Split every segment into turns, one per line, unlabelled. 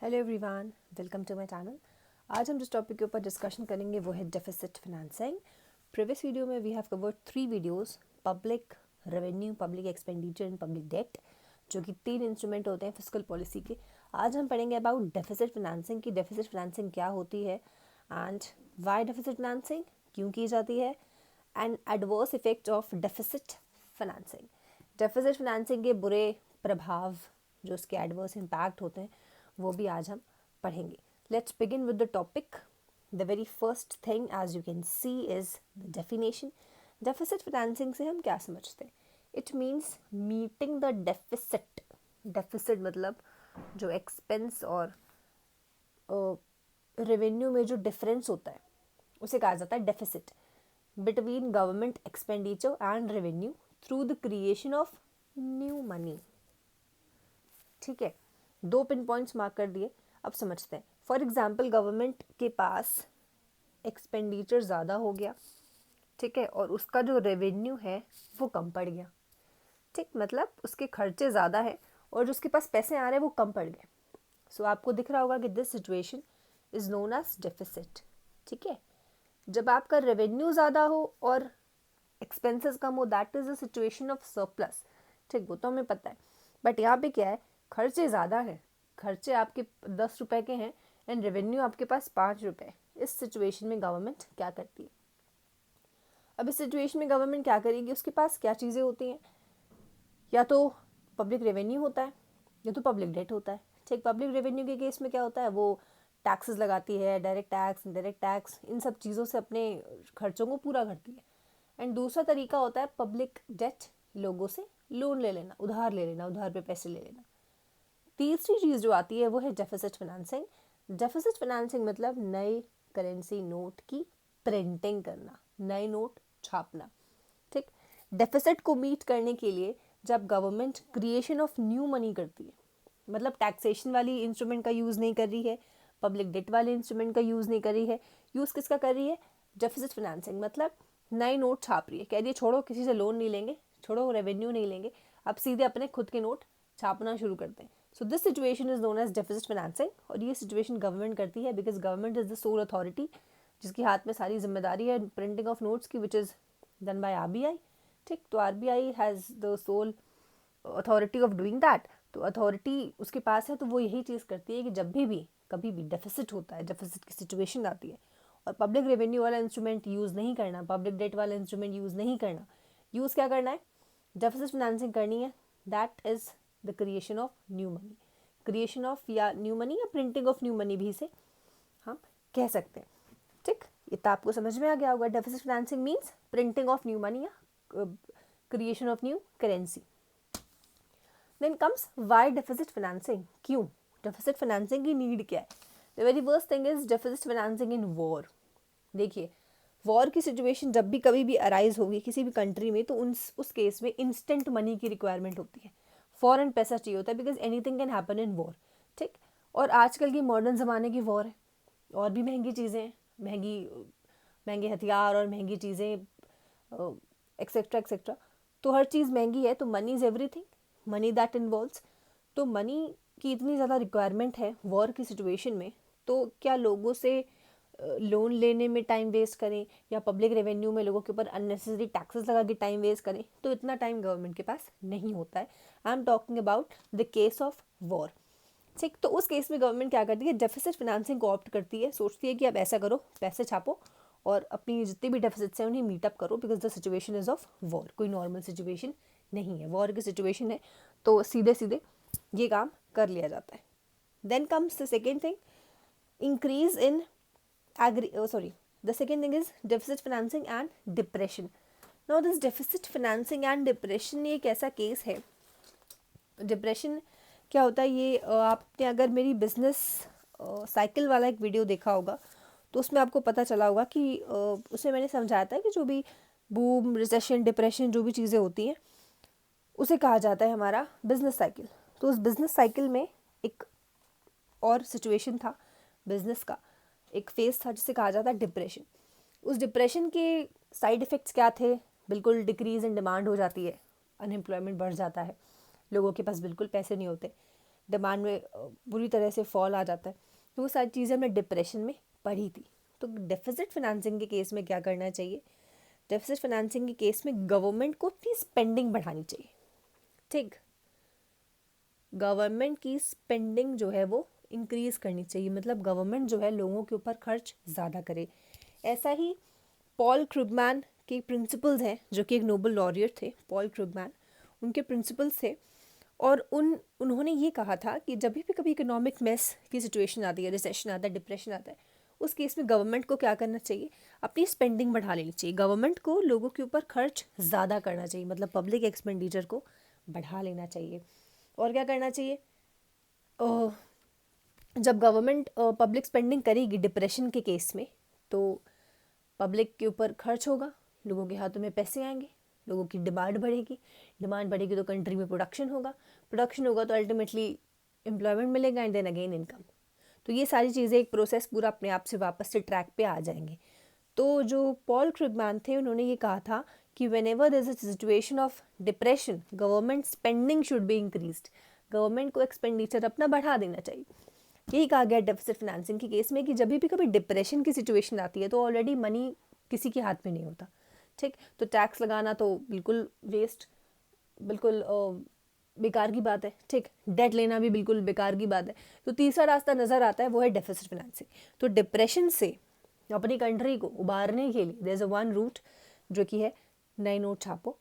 Hello everyone, welcome to my channel. आज हम जिस टॉपिक के ऊपर डिस्कशन करेंगे वो है डेफिसिट फाइनेंसिंग। प्रीवियस वीडियो में we have covered 3 videos, public revenue, public expenditure and public debt, जो कि 3 इंस्ट्रूमेंट होते हैं फिस्कल पॉलिसी के। आज हम पढ़ेंगे अबाउट डेफिसिट फाइनेंसिंग की डेफिसिट फाइनेंसिंग क्या होती है एंड वाई डेफिसिट फाइनेंसिंग क्यों की जाती है and adverse effect of deficit financing. Deficit financing के बुरे प्रभाव, जो उसके एडवर्स इम्पैक्ट होते हैं, वो भी आज हम पढ़ेंगे। Let's begin with the topic. The very first thing as you can see is the definition. Deficit financing से हम क्या समझते हैं? It means meeting the deficit. Deficit मतलब जो एक्सपेंस और रेवेन्यू में जो डिफरेंस होता है उसे कहा जाता है deficit between government expenditure and revenue through the creation of new money. ठीक है, 2 पिन पॉइंट्स मार्क कर दिए। अब समझते हैं। फॉर एग्जाम्पल, गवर्नमेंट के पास एक्सपेंडिचर ज़्यादा हो गया, ठीक है, और उसका जो रेवेन्यू है वो कम पड़ गया। ठीक, मतलब उसके खर्चे ज़्यादा है और जो उसके पास पैसे आ रहे हैं वो कम पड़ गए। सो आपको दिख रहा होगा कि this situation is known as deficit. ठीक है, जब आपका रेवेन्यू ज़्यादा हो और एक्सपेंसेस कम हो, that is a situation of surplus. ठीक, वो तो हमें पता है। बट यहाँ पे क्या है, खर्चे ज़्यादा है, खर्चे आपके 10 रुपए के हैं एंड रेवेन्यू आपके पास 5 रुपए। इस सिचुएशन में गवर्नमेंट क्या करती है? अब इस सिचुएशन में गवर्नमेंट क्या करेगी? उसके पास क्या चीज़ें होती हैं? या तो पब्लिक रेवेन्यू होता है या तो पब्लिक डेट होता है। ठीक, पब्लिक रेवेन्यू के केस में क्या होता है, वो टैक्सेस लगाती है, डायरेक्ट टैक्स, इनडायरेक्ट टैक्स, इन सब चीज़ों से अपने खर्चों को पूरा करती है। एंड दूसरा तरीका होता है पब्लिक डेट, लोगों से लोन ले लेना, उधार ले लेना, उधार पे पैसे ले लेना। तीसरी चीज़ जो आती है वो है डेफिसिट फाइनेंसिंग। डेफिसिट फाइनेंसिंग मतलब नए करेंसी नोट की प्रिंटिंग करना, नए नोट छापना। ठीक, डेफिसिट को मीट करने के लिए जब government creation of new money करती है, मतलब टैक्सेशन वाली इंस्ट्रूमेंट का यूज़ नहीं कर रही है, पब्लिक डेट वाले इंस्ट्रूमेंट का यूज़ नहीं कर रही है, यूज़ किसका कर रही है? Deficit financing. मतलब नए नोट छाप रही है, कह रही है छोड़ो किसी से लोन नहीं लेंगे, छोड़ो रेवेन्यू नहीं लेंगे, अब सीधे अपने खुद के नोट छापना शुरू करते हैं। So this situation is known as deficit financing. और ये सिचुएशन गवर्नमेंट करती है because government is the sole authority, जिसके हाथ में सारी जिम्मेदारी है प्रिंटिंग ऑफ नोट्स की, which is done by RBI. ठीक, तो RBI has the sole authority of doing that. तो अथॉरिटी उसके पास है, तो वो यही चीज़ करती है कि जब भी कभी भी डेफिसिट होता है, डेफिसिट की सिचुएशन आती है और पब्लिक रेवेन्यू वाला इंस्ट्रूमेंट यूज़ नहीं करना, पब्लिक डेट वाला इंस्ट्रूमेंट यूज़ नहीं करना, यूज़ क्या करना है? डेफिसिट फाइनेंसिंग करनी है। That is the creation of new money. Creation of या न्यू मनी या प्रिंटिंग ऑफ न्यू मनी भी इसे हम कह सकते हैं। ठीक, इतना आपको समझ में आ गया होगा। Deficit financing means printing of new money या creation of new currency. Then comes why deficit financing. क्यों डेफिसिट फाइनेंसिंग की नीड क्या है? The very first thing is deficit financing in war. देखिए, वॉर की सिचुएशन जब भी कभी भी अराइज होगी किसी भी कंट्री में, तो उस केस में इंस्टेंट मनी की रिक्वायरमेंट होती है, फॉरन पैसा चाहिए होता है, because anything can happen in war. ठीक, और आजकल की मॉडर्न ज़माने की वॉर है, और भी महंगी चीज़ें हैं, महंगे हथियार और महंगी चीज़ें, एक्सेट्रा एक्सेट्रा। तो हर चीज़ महंगी है, तो money is everything, money that involves. तो मनी की इतनी ज़्यादा रिक्वायरमेंट है वॉर की सिचुएशन में, तो क्या लोगों से लोन लेने में टाइम वेस्ट करें या पब्लिक रेवेन्यू में लोगों के ऊपर अननेसेसरी टैक्सेस लगा के टाइम वेस्ट करें? तो इतना टाइम गवर्नमेंट के पास नहीं होता है। I am talking about the case of war. ठीक, तो उस केस में गवर्नमेंट क्या करती है? डेफिसिट फाइनेंसिंग को ऑप्ट करती है, सोचती है कि अब ऐसा करो, पैसे छापो और अपनी जितने भी डेफिसिट्स हैं उन्हें मीटअप करो, because the situation is of war. कोई नॉर्मल सिचुएशन नहीं है, वॉर की सिचुएशन है, तो सीधे सीधे ये काम कर लिया जाता है। Then comes the second thing, increase in the second thing is deficit financing and depression. Now this deficit financing and depression ये एक ऐसा केस है। डिप्रेशन क्या होता है ये आपने अगर मेरी बिजनेस साइकिल वाला एक वीडियो देखा होगा तो उसमें आपको पता चला होगा कि उसमें मैंने समझाया था कि जो भी बूम, रिसेशन, डिप्रेशन जो भी चीज़ें होती हैं उसे कहा जाता है हमारा बिजनेस साइकिल। तो उस बिजनेस साइकिल में एक और सिचुएशन था, बिजनेस का एक फेज था जिसे कहा जाता है डिप्रेशन। उस डिप्रेशन के साइड इफ़ेक्ट्स क्या थे? बिल्कुल डिक्रीज इन डिमांड हो जाती है, अनएम्प्लॉयमेंट बढ़ जाता है, लोगों के पास बिल्कुल पैसे नहीं होते, डिमांड में बुरी तरह से फॉल आ जाता है। तो वो सारी चीज़ें हमने डिप्रेशन में पढ़ी थी। तो डेफिसिट फाइनेंसिंग के केस में क्या करना चाहिए? डेफिसिट फाइनेंसिंग के केस में गवर्नमेंट को अपनी स्पेंडिंग बढ़ानी चाहिए। ठीक, गवर्नमेंट की स्पेंडिंग जो है वो इंक्रीज करनी चाहिए, मतलब गवर्नमेंट जो है लोगों के ऊपर खर्च ज़्यादा करे। ऐसा ही पॉल क्रुगमैन के प्रिंसिपल्स हैं, जो कि एक नोबेल लॉरियर थे, पॉल क्रुगमैन, उनके प्रिंसिपल्स थे। और उन्होंने ये कहा था कि जब भी कभी इकोनॉमिक मेस की सिचुएशन आती है, रिसेशन आता है, डिप्रेशन आता है, उस केस में गवर्नमेंट को क्या करना चाहिए? अपनी स्पेंडिंग बढ़ा लेनी चाहिए। गवर्नमेंट को लोगों के ऊपर खर्च ज़्यादा करना चाहिए, मतलब पब्लिक एक्सपेंडिचर को बढ़ा लेना चाहिए। और क्या करना चाहिए? जब गवर्नमेंट पब्लिक स्पेंडिंग करेगी डिप्रेशन के केस में, तो पब्लिक के ऊपर खर्च होगा, लोगों के हाथों में पैसे आएंगे, लोगों की डिमांड बढ़ेगी, डिमांड बढ़ेगी तो कंट्री में प्रोडक्शन होगा, प्रोडक्शन होगा तो अल्टीमेटली एम्प्लॉयमेंट मिलेगा एंड देन अगेन इनकम। तो ये सारी चीज़ें एक प्रोसेस पूरा अपने आप से वापस से ट्रैक पे आ जाएंगे। तो जो पॉल क्रुगमैन थे, उन्होंने ये कहा था कि whenever there is a situation of depression, government spending should be increased. गवर्नमेंट को एक्सपेंडिचर अपना बढ़ा देना चाहिए। यही कहा गया डेफिसिट फाइनेंसिंग के केस में कि जब भी कभी डिप्रेशन की सिचुएशन आती है तो ऑलरेडी मनी किसी के हाथ में नहीं होता। ठीक, तो टैक्स लगाना तो बिल्कुल वेस्ट, बिल्कुल बेकार की बात है। ठीक, डेट लेना भी बिल्कुल बेकार की बात है। तो तीसरा रास्ता नज़र आता है, वो है डेफिसिट फाइनेंसिंग। तो डिप्रेशन से अपनी कंट्री को उबारने के लिए there is a one route, जो कि है नए नोट छापो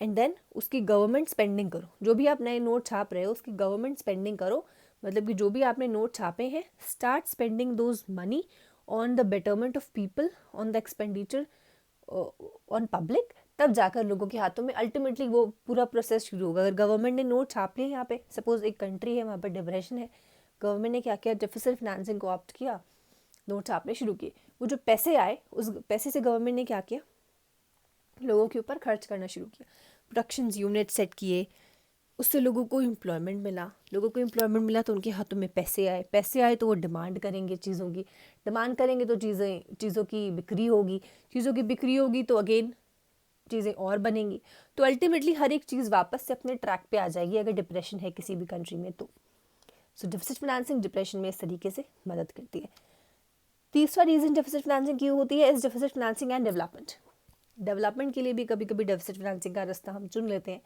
एंड देन उसकी गवर्नमेंट स्पेंडिंग करो। जो भी आप नए नोट छाप रहे हो उसकी गवर्नमेंट स्पेंडिंग करो, मतलब कि जो भी आपने नोट छापे हैं, start spending those money on the betterment of people, on the expenditure on public. तब जाकर लोगों के हाथों में अल्टीमेटली वो पूरा प्रोसेस शुरू होगा। अगर गवर्नमेंट ने नोट छाप लिए यहाँ पे, सपोज एक कंट्री है वहाँ पर डिप्रेशन है, गवर्नमेंट ने क्या किया? डेफिसिट फाइनेंसिंग को ऑप्ट किया, नोट छापने शुरू किए। वो जो पैसे आए उस पैसे से गवर्नमेंट ने क्या किया? लोगों के ऊपर खर्च करना शुरू किया, प्रोडक्शन यूनिट सेट किए, उससे लोगों को एम्प्लॉयमेंट मिला। लोगों को एम्प्लॉयमेंट मिला तो उनके हाथों में पैसे आए, पैसे आए तो वो डिमांड करेंगे चीज़ों की, डिमांड करेंगे तो चीज़ों की बिक्री होगी, चीज़ों की बिक्री होगी तो अगेन चीज़ें और बनेंगी। तो अल्टीमेटली हर एक चीज़ वापस से अपने ट्रैक पे आ जाएगी अगर डिप्रेशन है किसी भी कंट्री में तो। सो डेफिसिट फाइनेंसिंग डिप्रेशन में इस तरीके से मदद करती है। तीसरा रीज़न डेफिसिट फाइनेंसिंग की होती है is deficit financing and development. Development के लिए भी कभी कभी डेफिसिट फाइनेंसिंग का रास्ता हम चुन लेते हैं।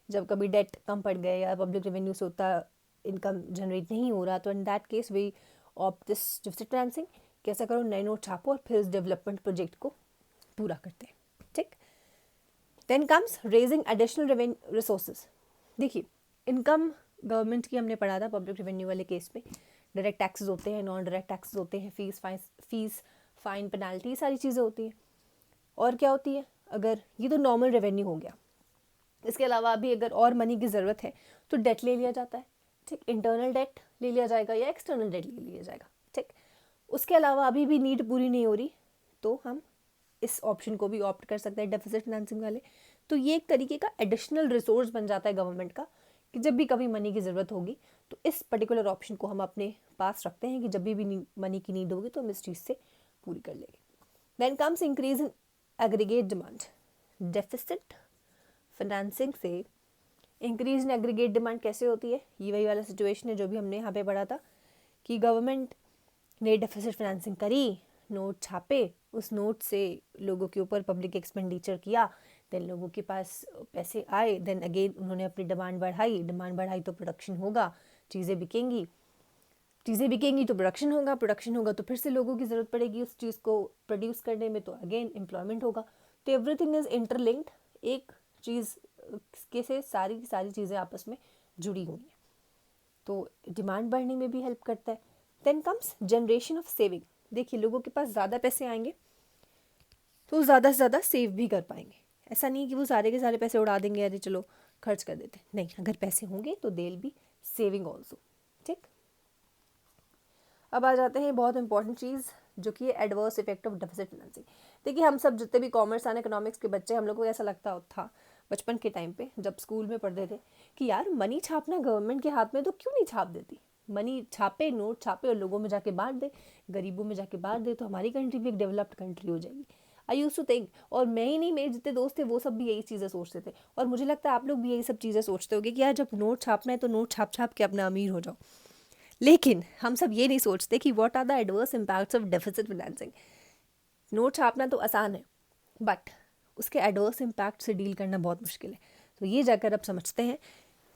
जब कभी डेट कम पड़ गए या पब्लिक रेवेन्यू से उतना इनकम जनरेट नहीं हो रहा, तो in that case we opt this deficit financing. कैसा करो? नए नोट छापो और फिर इस डेवलपमेंट प्रोजेक्ट को पूरा करते हैं। ठीक, then comes raising additional revenue resources. देखिए, इनकम गवर्नमेंट की हमने पढ़ा था पब्लिक रेवेन्यू वाले केस में। डायरेक्ट टैक्सेस होते हैं, नॉन डायरेक्ट टैक्सेस होते हैं, फीस फाइन पेनाल्टी सारी चीज़ें होती हैं। और क्या होती है? अगर ये तो नॉर्मल रेवेन्यू हो गया, इसके अलावा भी अगर और मनी की ज़रूरत है तो डेट ले लिया जाता है। ठीक, इंटरनल डेट ले लिया जाएगा या एक्सटर्नल डेट ले लिया जाएगा। ठीक, उसके अलावा अभी भी नीड पूरी नहीं हो रही तो हम इस ऑप्शन को भी ऑप्ट कर सकते हैं, डेफिसिट फाइनेंसिंग वाले। तो ये एक तरीके का एडिशनल रिसोर्स बन जाता है गवर्नमेंट का कि जब भी कभी मनी की ज़रूरत होगी तो इस पर्टिकुलर ऑप्शन को हम अपने पास रखते हैं कि जब भी मनी की नीड होगी तो हम इस चीज़ से पूरी कर लेंगे। Then comes increase in aggregate demand. Deficit financing से इंक्रीज इन एग्रीगेट डिमांड कैसे होती है? ये वही वाला सिचुएशन है जो भी हमने यहाँ पे पढ़ा था कि गवर्नमेंट ने डेफिसिट फाइनेंसिंग करी, नोट छापे, उस नोट से लोगों के ऊपर पब्लिक एक्सपेंडिचर किया, देन लोगों के पास पैसे आए, देन अगेन उन्होंने अपनी डिमांड बढ़ाई तो प्रोडक्शन होगा, चीज़ें बिकेंगी तो प्रोडक्शन होगा तो फिर से लोगों की ज़रूरत पड़ेगी उस चीज़ को प्रोड्यूस करने में, तो अगेन एम्प्लॉयमेंट होगा। तो एवरीथिंग इज़ इंटरलिंक्ड, एक चीज़ के से सारी चीज़ें आपस में जुड़ी हुई हैं, तो डिमांड बढ़ने में भी हेल्प करता है। Then comes generation of saving. देखिए, लोगों के पास ज़्यादा पैसे आएंगे तो ज़्यादा से ज़्यादा सेव भी कर पाएंगे। ऐसा नहीं कि वो सारे के सारे पैसे उड़ा देंगे, अरे चलो खर्च कर देते, नहीं, अगर पैसे होंगे तो they will be saving also. ठीक, अब आ जाते हैं बहुत इंपॉर्टेंट चीज़ जो कि adverse effect of deficit financing. देखिए, हम सब जितने भी कॉमर्स एंड इकोनॉमिक्स के बच्चे, हम लोग को ऐसा लगता था बचपन के टाइम पे जब स्कूल में पढ़ते थे कि यार मनी छापना गवर्नमेंट के हाथ में तो क्यों नहीं छाप देती, मनी छापे, नोट छापे और लोगों में जाके बांट दे, गरीबों में जाके बांट दे तो हमारी कंट्री भी एक डेवलप्ड कंट्री हो जाएगी। आई यूज टू थिंक, और मैं ही नहीं, मेरे जितने दोस्त थे वो सब भी यही चीज़ें सोचते थे, और मुझे लगता है आप लोग भी यही सब चीज़ें सोचते होगे कि यार जब नोट छापना है तो नोट छाप छाप के अपना अमीर हो जाओ। लेकिन हम सब ये नहीं सोचते कि what are the adverse impacts of deficit financing. Note छापना तो आसान है, बट उसके एडवर्स इम्पैक्ट से डील करना बहुत मुश्किल है। तो ये जाकर अब समझते हैं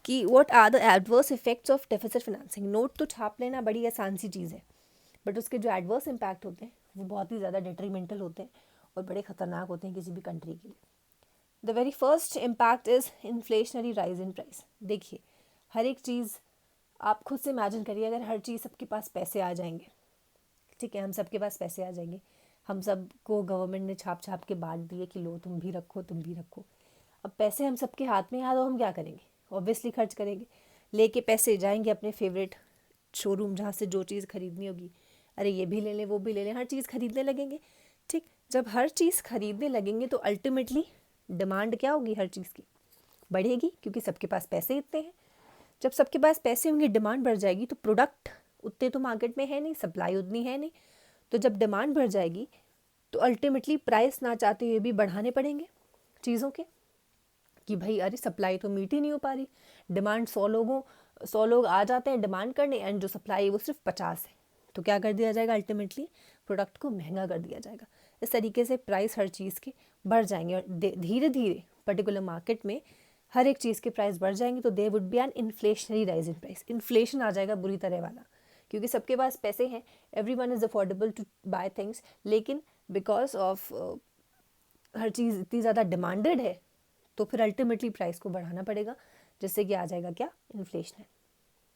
कि what are the adverse effects of deficit financing. Note तो छाप लेना बड़ी आसान सी चीज़ है, बट उसके जो एडवर्स इम्पैक्ट होते हैं वो बहुत ही ज़्यादा डिट्रीमेंटल होते हैं और बड़े ख़तरनाक होते हैं किसी भी कंट्री के लिए। The very first impact is inflationary rise in price. देखिए, हर एक चीज़ आप खुद से इमेजिन करिए, अगर हर चीज़ सबके पास पैसे आ जाएंगे, ठीक है, हम सबके पास पैसे आ जाएंगे, हम सबको गवर्नमेंट ने छाप छाप के बांट दिए कि लो तुम भी रखो तुम भी रखो। अब पैसे हम सबके हाथ में आ तो हम क्या करेंगे? ऑब्वियसली खर्च करेंगे, लेके पैसे जाएंगे अपने फेवरेट शोरूम जहाँ से जो चीज़ खरीदनी होगी, अरे ये भी ले लें वो भी ले लें, हर चीज़ खरीदने लगेंगे। ठीक, जब हर चीज़ खरीदने लगेंगे तो अल्टीमेटली डिमांड क्या होगी? हर चीज़ की बढ़ेगी, क्योंकि सबके पास पैसे इतने हैं। जब सबके पास पैसे होंगे, डिमांड बढ़ जाएगी, तो प्रोडक्ट उतने तो मार्केट में है नहीं, सप्लाई उतनी है नहीं। तो जब डिमांड बढ़ जाएगी तो अल्टीमेटली प्राइस ना चाहते हुए भी बढ़ाने पड़ेंगे चीज़ों के, कि भाई अरे सप्लाई तो मीट ही नहीं हो पा रही, डिमांड 100 लोग आ जाते हैं डिमांड करने, एंड जो सप्लाई है वो सिर्फ 50 है। तो क्या कर दिया जाएगा? अल्टीमेटली प्रोडक्ट को महंगा कर दिया जाएगा। इस तरीके से प्राइस हर चीज़ के बढ़ जाएंगे, और धीरे धीरे पर्टिकुलर मार्केट में हर एक चीज़ के प्राइस बढ़ जाएंगे। तो there would be an inflationary rise in price. Inflation आ जाएगा बुरी तरह वाला, क्योंकि सबके पास पैसे हैं, every one is affordable to buy things, लेकिन बिकॉज ऑफ हर चीज़ इतनी ज़्यादा डिमांडेड है तो फिर अल्टीमेटली प्राइस को बढ़ाना पड़ेगा, जिससे कि आ जाएगा क्या? इन्फ्लेशन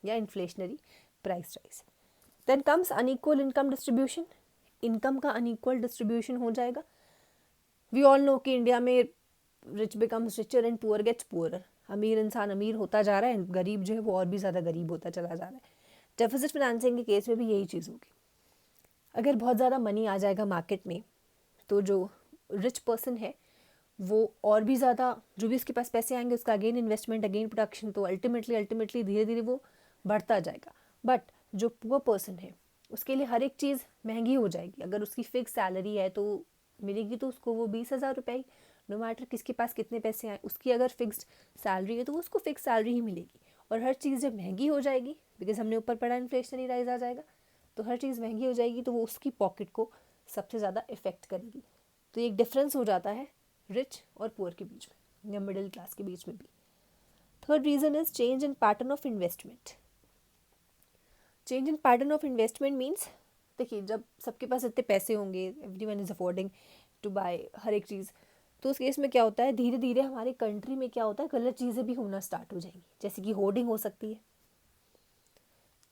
या inflationary price rise. Then comes unequal income distribution. Income का अनइक्वल डिस्ट्रीब्यूशन हो जाएगा। वी ऑल नो कि इंडिया में rich becomes richer and poor gets poorer. अमीर इंसान अमीर होता जा रहा है, गरीब जो है वो और भी ज़्यादा गरीब होता चला जा रहा है। डेफिसिट फाइनेंसिंग के केस में भी यही चीज़ होगी। अगर बहुत ज़्यादा मनी आ जाएगा मार्केट में, तो जो रिच पर्सन है वो और भी ज़्यादा, जो भी उसके पास पैसे आएंगे उसका अगेन इन्वेस्टमेंट, अगेन प्रोडक्शन, तो अल्टीमेटली धीरे धीरे वो बढ़ता जाएगा। बट जो पुअर पर्सन है उसके लिए हर एक चीज़ महंगी हो जाएगी। अगर उसकी फिक्स सैलरी है तो मिलेगी तो उसको वो 20,000 रुपये ही, नो मैटर किसके पास कितने पैसे आए, उसकी अगर फिक्स्ड सैलरी है तो उसको फिक्स सैलरी ही मिलेगी। और हर चीज़ जब महंगी हो जाएगी, बिकॉज हमने ऊपर पढ़ा इन्फ्लेशनरी राइज आ जाएगा, तो हर चीज़ महंगी हो जाएगी तो वो उसकी पॉकेट को सबसे ज़्यादा इफेक्ट करेगी। तो एक डिफरेंस हो जाता है रिच और पुअर के बीच में, या मिडिल क्लास के बीच में भी। Third reason is change in pattern of investment. Change in pattern of investment means, देखिए जब सबके पास इतने पैसे होंगे, everyone is affording to buy हर एक चीज़, तो उस केस में क्या होता है, धीरे धीरे हमारे कंट्री में क्या होता है, गलत चीज़ें भी होना स्टार्ट हो जाएंगी। जैसे कि होर्डिंग हो सकती है,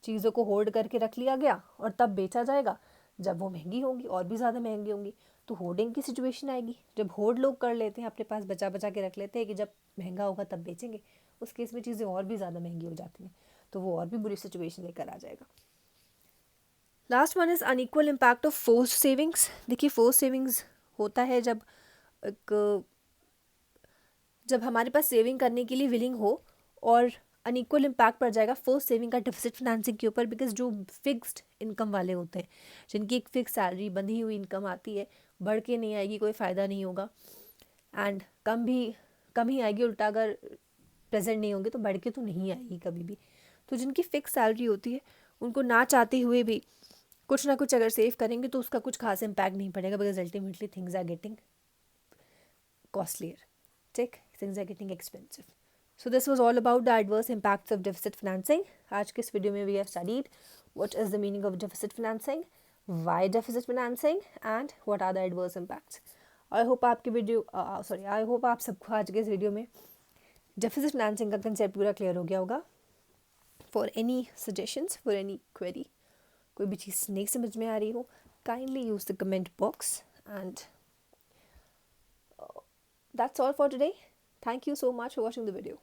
चीज़ों को होल्ड करके रख लिया गया और तब बेचा जाएगा जब वो महंगी होंगी, और भी ज़्यादा महंगी होंगी तो होर्डिंग की सिचुएशन आएगी। जब होर्ड लोग कर लेते हैं, अपने पास बचा बचा के रख लेते हैं कि जब महंगा होगा तब बेचेंगे, उस केस में चीज़ें और भी ज़्यादा महंगी हो जाती हैं, तो वो और भी बुरी सिचुएशन लेकर आ जाएगा। Last one is unequal impact of forced savings. देखिए फोर्स्ड सेविंग्स होता है जब हमारे पास सेविंग करने के लिए विलिंग हो और अनइक्वल इम्पैक्ट पड़ जाएगा फोर्स सेविंग का डेफिसिट फाइनेंसिंग के ऊपर, बिकॉज जो फिक्स्ड इनकम वाले होते हैं, जिनकी एक फिक्स सैलरी बंधी हुई इनकम आती है, बढ़ के नहीं आएगी, कोई फ़ायदा नहीं होगा, एंड कम ही आएगी, उल्टा अगर प्रेजेंट नहीं होंगे तो बढ़ के तो नहीं आएगी कभी भी। तो जिनकी फिक्स सैलरी होती है उनको ना चाहते हुए भी कुछ ना कुछ अगर सेव करेंगे तो उसका कुछ खास इम्पैक्ट नहीं पड़ेगा, because ultimately things are getting costlier, ठीक, things are getting expensive. So this was all about the adverse impacts of deficit financing. आज के इस वीडियो में we have studied what is the meaning of deficit financing, why deficit financing, and what are the adverse impacts. I hope आपकी video I hope आप सबको आज के इस वीडियो में deficit financing का कंसेप्ट पूरा क्लियर हो गया होगा. For any suggestions, for any query, कोई भी चीज़ नहीं समझ में आ रही हो, kindly use the comment box, and that's all for today. Thank you so much for watching the video.